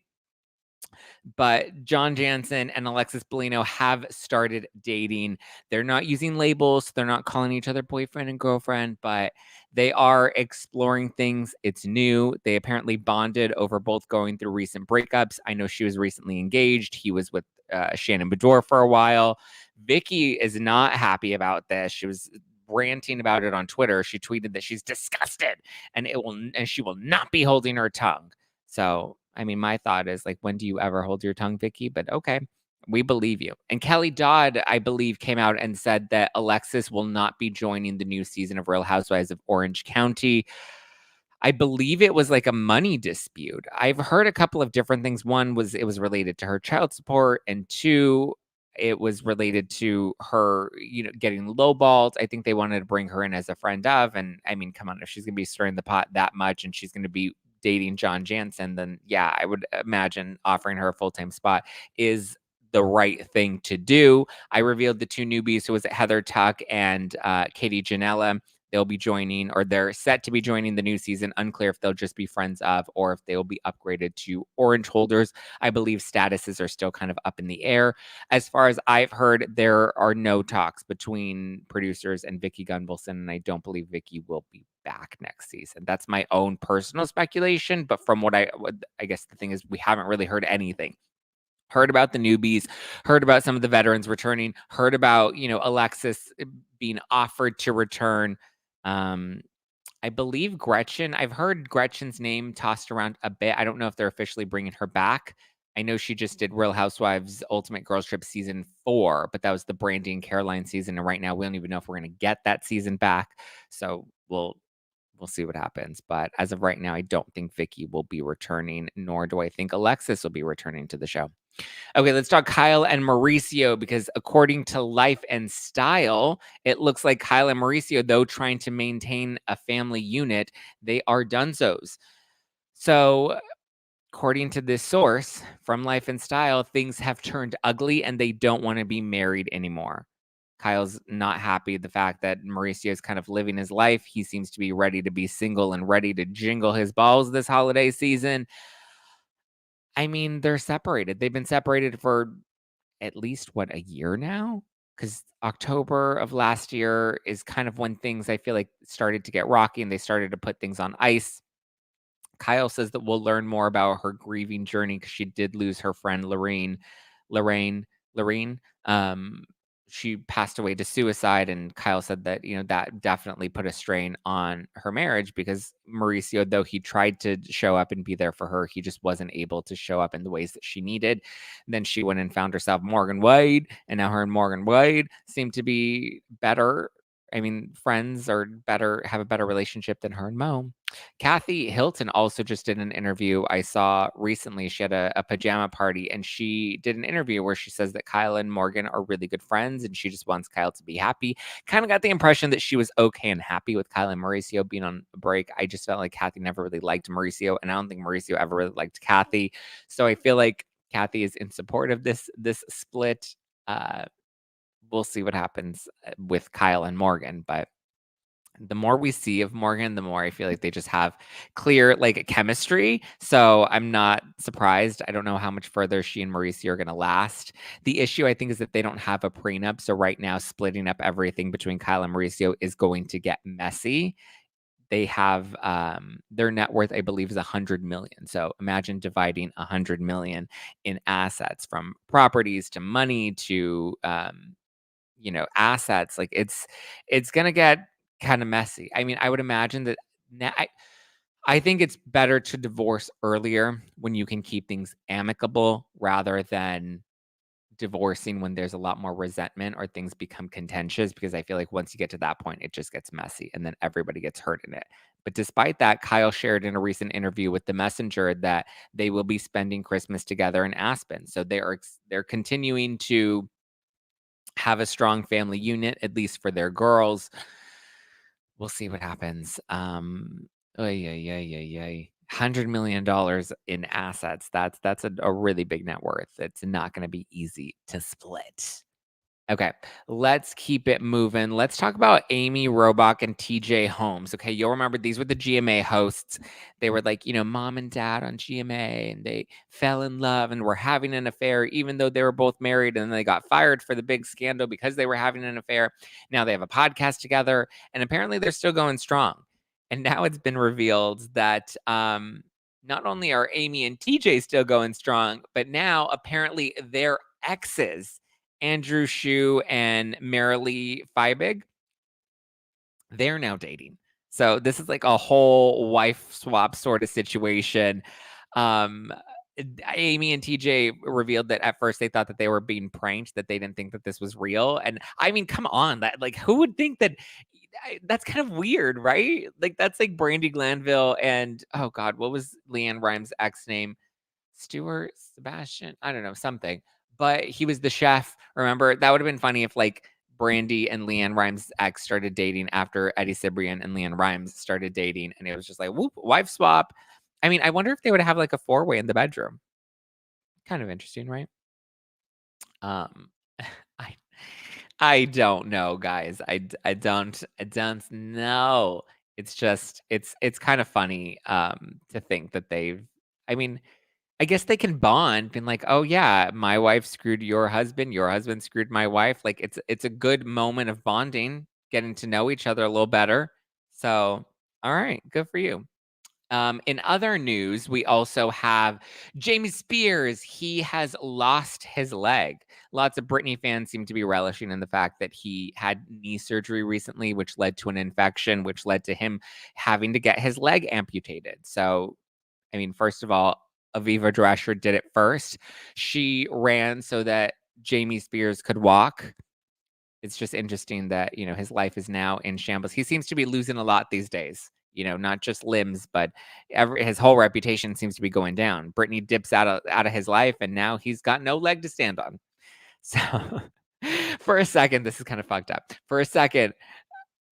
But Jansen and Alexis Bellino have started dating. They're not using labels. They're not calling each other boyfriend and girlfriend, but they are exploring things. It's new. They apparently bonded over both going through recent breakups. I know she was recently engaged. He was with Shannen Doherty for a while. Vicky is not happy about this. She was ranting about it on Twitter. She tweeted that she's disgusted and she will not be holding her tongue. So, I mean, my thought is, like, when do you ever hold your tongue, Vicky? But okay, we believe you. And Kelly Dodd, I believe, came out and said that Alexis will not be joining the new season of Real Housewives of Orange County. I believe it was like a money dispute. I've heard a couple of different things. One was it was related to her child support, and two, it was related to her, getting lowballed. I think they wanted to bring her in as a friend of, and I mean, come on, if she's gonna be stirring the pot that much and she's gonna be dating John Jansen, then yeah, I would imagine offering her a full-time spot is the right thing to do. I revealed the two newbies, who was Heather Tuck and Katie Janela. They'll be joining, or they're set to be joining the new season. Unclear if they'll just be friends of or if they'll be upgraded to orange holders. I believe statuses are still kind of up in the air. As far as I've heard, there are no talks between producers and Vicky Gunvalson, and I don't believe Vicky will be back next season. That's my own personal speculation, but from what I guess the thing is, we haven't really heard anything. Heard about the newbies, heard about some of the veterans returning, heard about, Alexis being offered to return. I believe Gretchen, I've heard Gretchen's name tossed around a bit. I don't know if they're officially bringing her back. I know she just did Real Housewives Ultimate Girls Trip season 4, but that was the Brandy and Caroline season. And right now we don't even know if we're going to get that season back. So we'll see what happens. But as of right now, I don't think Vicky will be returning, nor do I think Alexis will be returning to the show. Okay, let's talk Kyle and Mauricio, because according to Life and Style, it looks like Kyle and Mauricio, though trying to maintain a family unit, they are dunzos. So, according to this source from Life and Style, things have turned ugly and they don't want to be married anymore. Kyle's not happy the fact that Mauricio is kind of living his life. He seems to be ready to be single and ready to jingle his balls this holiday season. I mean, they're separated. They've been separated for at least, a year now? Because October of last year is kind of when things, I feel like, started to get rocky and they started to put things on ice. Kyle says that we'll learn more about her grieving journey because she did lose her friend Lorraine. She passed away to suicide, and Kyle said that, that definitely put a strain on her marriage because Mauricio, though he tried to show up and be there for her, he just wasn't able to show up in the ways that she needed. Then she went and found herself Morgan Wade, and now her and Morgan Wade seem to be better. I mean, friends are better, have a better relationship than her and Mo. Kathy Hilton also just did an interview I saw recently. She had a pajama party, and she did an interview where she says that Kyle and Morgan are really good friends and she just wants Kyle to be happy. Kind of got the impression that she was okay and happy with Kyle and Mauricio being on a break. I just felt like Kathy never really liked Mauricio, and I don't think Mauricio ever really liked Kathy. So I feel like Kathy is in support of this split. We'll see what happens with Kyle and Morgan, but the more we see of Morgan, the more I feel like they just have clear chemistry. So I'm not surprised. I don't know how much further she and Mauricio are going to last. The issue, I think, is that they don't have a prenup. So right now, splitting up everything between Kyle and Mauricio is going to get messy. They have their net worth, I believe, is $100 million. So imagine dividing $100 million in assets, from properties to money to assets. Like it's gonna get kind of messy. I mean, I would imagine that now I think it's better to divorce earlier when you can keep things amicable rather than divorcing when there's a lot more resentment or things become contentious, because I feel like once you get to that point, it just gets messy and then everybody gets hurt in it. But despite that, Kyle shared in a recent interview with The Messenger that they will be spending Christmas together in Aspen. So they're continuing to have a strong family unit, at least for their girls. We'll see what happens. $100 million in assets. That's a really big net worth. It's not going to be easy to split. Okay, let's keep it moving. Let's talk about Amy Robach and TJ Holmes. Okay, you'll remember these were the GMA hosts. They were like, mom and dad on GMA, and they fell in love and were having an affair, even though they were both married, and then they got fired for the big scandal because they were having an affair. Now they have a podcast together, and apparently they're still going strong. And now it's been revealed that not only are Amy and TJ still going strong, but now apparently their exes, Andrew Shue and Marilee Feibig, they're now dating. So this is like a whole wife swap sort of situation. Amy and TJ revealed that at first they thought that they were being pranked, that they didn't think that this was real. And I mean, come on, that who would think that that's kind of weird, right? Like, that's like Brandy Glanville and, oh God, what was Leanne Rimes' ex name? Stuart, Sebastian, I don't know, something. But he was the chef. Remember, that would have been funny if like Brandy and Leanne Rimes' ex started dating after Eddie Cibrian and Leanne Rimes started dating, and it was just like, whoop, wife swap. I mean, I wonder if they would have like a four-way in the bedroom. Kind of interesting, right? Um, I I don't know, guys. I don't know. It's just it's kind of funny to think that they've. I mean, I guess they can bond, being like, "Oh yeah, my wife screwed your husband screwed my wife." Like it's a good moment of bonding, getting to know each other a little better. So, all right, good for you. In other news, we also have Jamie Spears. He has lost his leg. Lots of Britney fans seem to be relishing in the fact that he had knee surgery recently, which led to an infection, which led to him having to get his leg amputated. So, I mean, first of all, Aviva Drescher did it first. She ran so that Jamie Spears could walk. It's just interesting that, his life is now in shambles. He seems to be losing a lot these days, not just limbs, but his whole reputation seems to be going down. Brittany dips out of his life, and now he's got no leg to stand on. So for a second, this is kind of fucked up. For a second,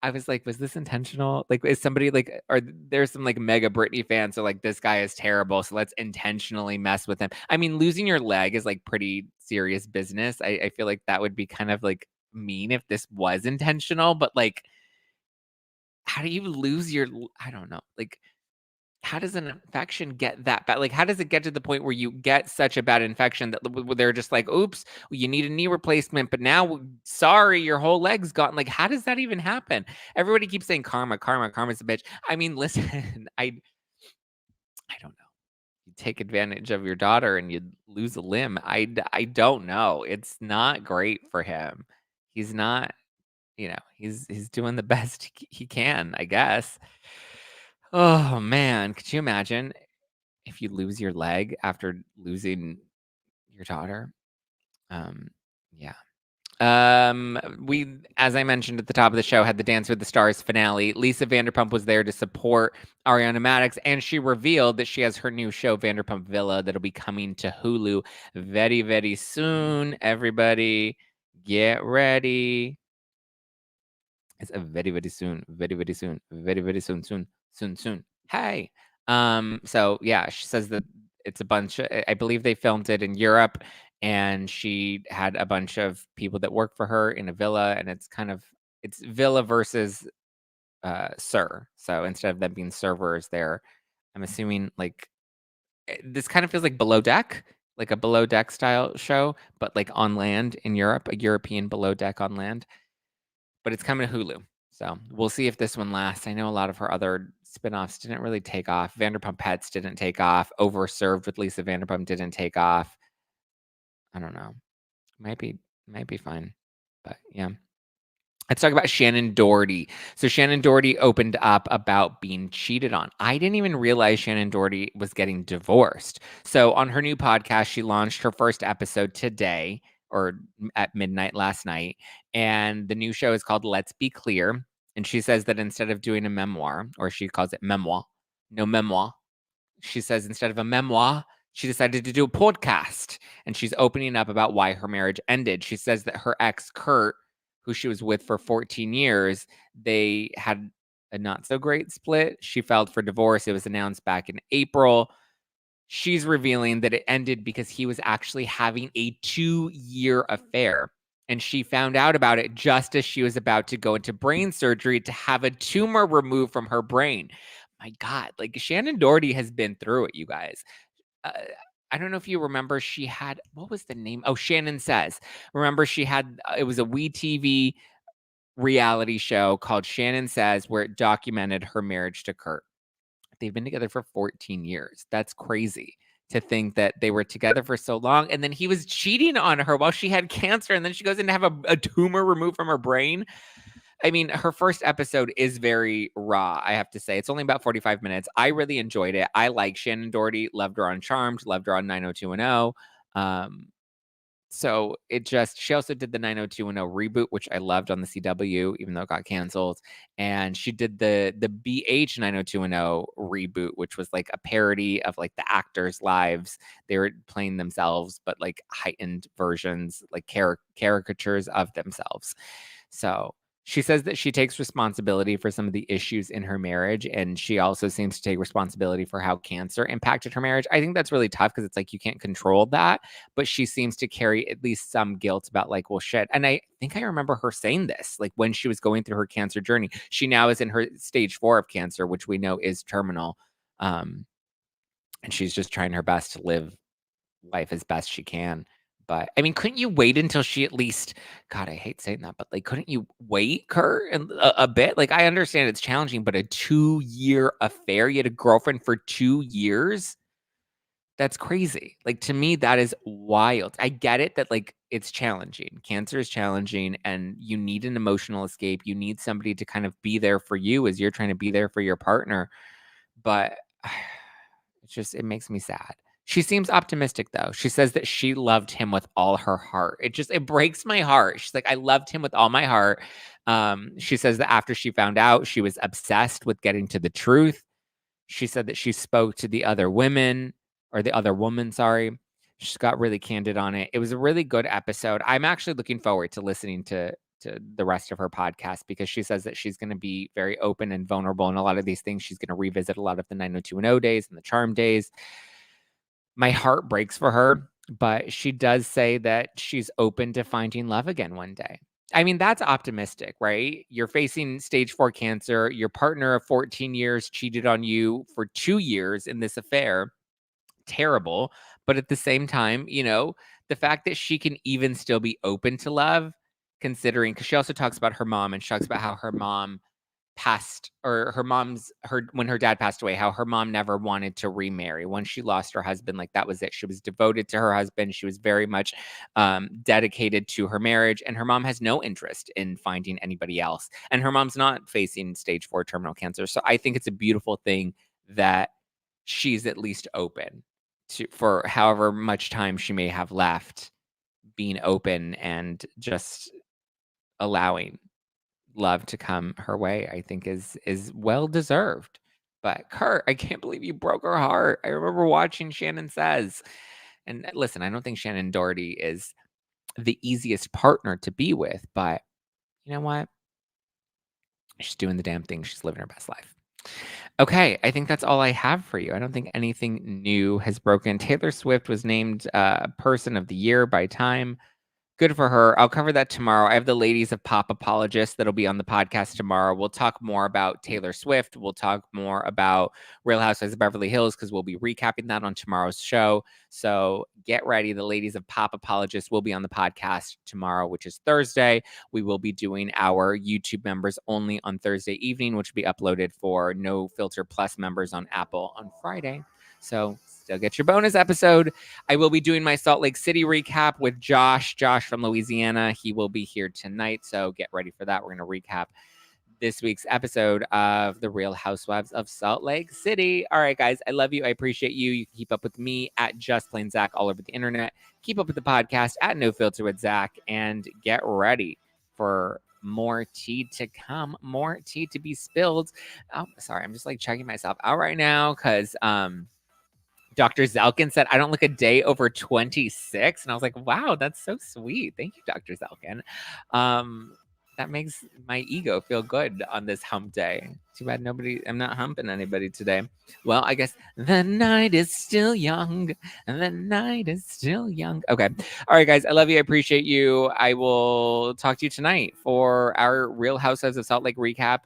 I was like, was this intentional? Like, is somebody like, or there's some like mega Britney fans so like, this guy is terrible, so let's intentionally mess with him. I mean, losing your leg is like pretty serious business. I feel like that would be kind of like mean if this was intentional, but like, how do you lose I don't know. Like, how does an infection get that bad? Like, how does it get to the point where you get such a bad infection that they're just like, oops, you need a knee replacement, but now, sorry, your whole leg's gone. Like, how does that even happen? Everybody keeps saying karma, karma, karma's a bitch. I mean, listen, I don't know. You take advantage of your daughter and you lose a limb. I don't know. It's not great for him. He's not, he's doing the best he can, I guess. Oh man, could you imagine if you lose your leg after losing your daughter? Um, yeah. We, as I mentioned at the top of the show, had the Dance with the Stars finale. Lisa Vanderpump was there to support Ariana Madix, and she revealed that she has her new show, Vanderpump Villa, that'll be coming to Hulu very, very soon. Everybody, get ready. It's a very, very soon, very, very soon, very, very soon, soon, soon, soon. Hey. So yeah, she says that it's a bunch I believe they filmed it in Europe, and she had a bunch of people that work for her in a villa, and it's villa versus sir. So instead of them being servers, I'm assuming like this kind of feels like Below Deck, like a Below Deck style show, but like on land in Europe, a European Below Deck on land. But it's coming to Hulu. So we'll see if this one lasts. I know a lot of her other spinoffs didn't really take off. Vanderpump Pets didn't take off. Overserved with Lisa Vanderpump didn't take off. I don't know. Might be fine. But yeah. Let's talk about Shannen Doherty. So Shannen Doherty opened up about being cheated on. I didn't even realize Shannen Doherty was getting divorced. So on her new podcast, she launched her first episode today, or at midnight last night. And the new show is called Let's Be Clear. And she says that instead of doing a memoir, or she calls it memoir, no memoir, she says instead of a memoir, she decided to do a podcast. And she's opening up about why her marriage ended. She says that her ex, Kurt, who she was with for 14 years, they had a not so great split. She filed for divorce. It was announced back in April. She's revealing that it ended because he was actually having a 2-year affair. And she found out about it just as she was about to go into brain surgery to have a tumor removed from her brain. My God, like Shannen Doherty has been through it, you guys. Uh, I don't know if you remember, she had, what was the name? Oh, Shannon Says. Remember, she had, it was a WeTV reality show called Shannon Says, where it documented her marriage to Kurt. They've been together for 14 years. That's crazy to think that they were together for so long. And then he was cheating on her while she had cancer. And then she goes in to have a tumor removed from her brain. I mean, her first episode is very raw, I have to say. It's only about 45 minutes. I really enjoyed it. I like Shannen Doherty. Loved her on Charmed. Loved her on 90210. So she also did the 90210 reboot, which I loved on the CW, even though it got canceled. And she did the BH 90210 reboot, which was like a parody of like the actors' lives. They were playing themselves, but like heightened versions, like caricatures of themselves. So she says that she takes responsibility for some of the issues in her marriage, and she also seems to take responsibility for how cancer impacted her marriage. I think that's really tough because it's like you can't control that, but she seems to carry at least some guilt about like, well, shit. And I think I remember her saying this, like when she was going through her cancer journey. She now is in her stage 4 of cancer, which we know is terminal. And she's just trying her best to live life as best she can. But I mean, couldn't you wait until she at least, God, I hate saying that, but like, couldn't you wait, Kurt, a bit? Like, I understand it's challenging, but a 2-year affair, you had a girlfriend for 2 years? That's crazy. Like, to me, that is wild. I get it that like it's challenging. Cancer is challenging and you need an emotional escape. You need somebody to kind of be there for you as you're trying to be there for your partner. But it makes me sad. She seems optimistic though. She says that she loved him with all her heart. It breaks my heart. She's like, I loved him with all my heart. She says that after she found out, she was obsessed with getting to the truth. She said that she spoke to the other women, or the other woman, sorry. She got really candid on it. It was a really good episode. I'm actually looking forward to listening to the rest of her podcast because she says that she's going to be very open and vulnerable in a lot of these things. She's going to revisit a lot of the 90210 days and the charm days. My heart breaks for her, but she does say that she's open to finding love again one day. I mean, that's optimistic, right? You're facing stage 4 cancer. Your partner of 14 years cheated on you for 2 years in this affair. Terrible. But at the same time, the fact that she can even still be open to love, considering, because she also talks about her mom and she talks about how her mom passed, or when her dad passed away, how her mom never wanted to remarry. Once she lost her husband, like that was it. She was devoted to her husband. She was very much dedicated to her marriage, and her mom has no interest in finding anybody else. And her mom's not facing stage 4 terminal cancer. So I think it's a beautiful thing that she's at least open for however much time she may have left, being open and just allowing love to come her way, I think is well deserved. But Kurt, I can't believe you broke her heart. I remember watching Shannen Says. And listen, I don't think Shannen Doherty is the easiest partner to be with, but you know what? She's doing the damn thing. She's living her best life. Okay, I think that's all I have for you. I don't think anything new has broken. Taylor Swift was named Person of the Year by Time. Good for her. I'll cover that tomorrow. I have the ladies of Pop Apologists that'll be on the podcast tomorrow. We'll talk more about Taylor Swift. We'll talk more about Real Housewives of Beverly Hills because we'll be recapping that on tomorrow's show. So get ready. The ladies of Pop Apologists will be on the podcast tomorrow, which is Thursday. We will be doing our YouTube members only on Thursday evening, which will be uploaded for No Filter Plus members on Apple on Friday. So still get your bonus episode. I will be doing my Salt Lake City recap with Josh from Louisiana. He will be here tonight, so get ready for that. We're going to recap this week's episode of The Real Housewives of Salt Lake City. All right, guys, I love you. I appreciate you. You can keep up with me at Just Plain Zack all over the internet. Keep up with the podcast at No Filter with Zack, and get ready for more tea to come, more tea to be spilled. Oh, sorry, I'm just like checking myself out right now because Dr. Zelken said, I don't look a day over 26. And I was like, wow, that's so sweet. Thank you, Dr. Zelken. That makes my ego feel good on this hump day. Too bad I'm not humping anybody today. Well, I guess the night is still young. And the night is still young. Okay. All right, guys. I love you. I appreciate you. I will talk to you tonight for our Real Housewives of Salt Lake recap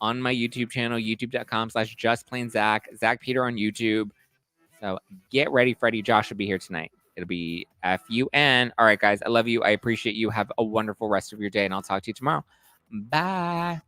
on my YouTube channel, youtube.com/justplainzack. Zack Peter on YouTube. So get ready, Freddie. Josh will be here tonight. It'll be FUN. All right, guys. I love you. I appreciate you. Have a wonderful rest of your day, and I'll talk to you tomorrow. Bye.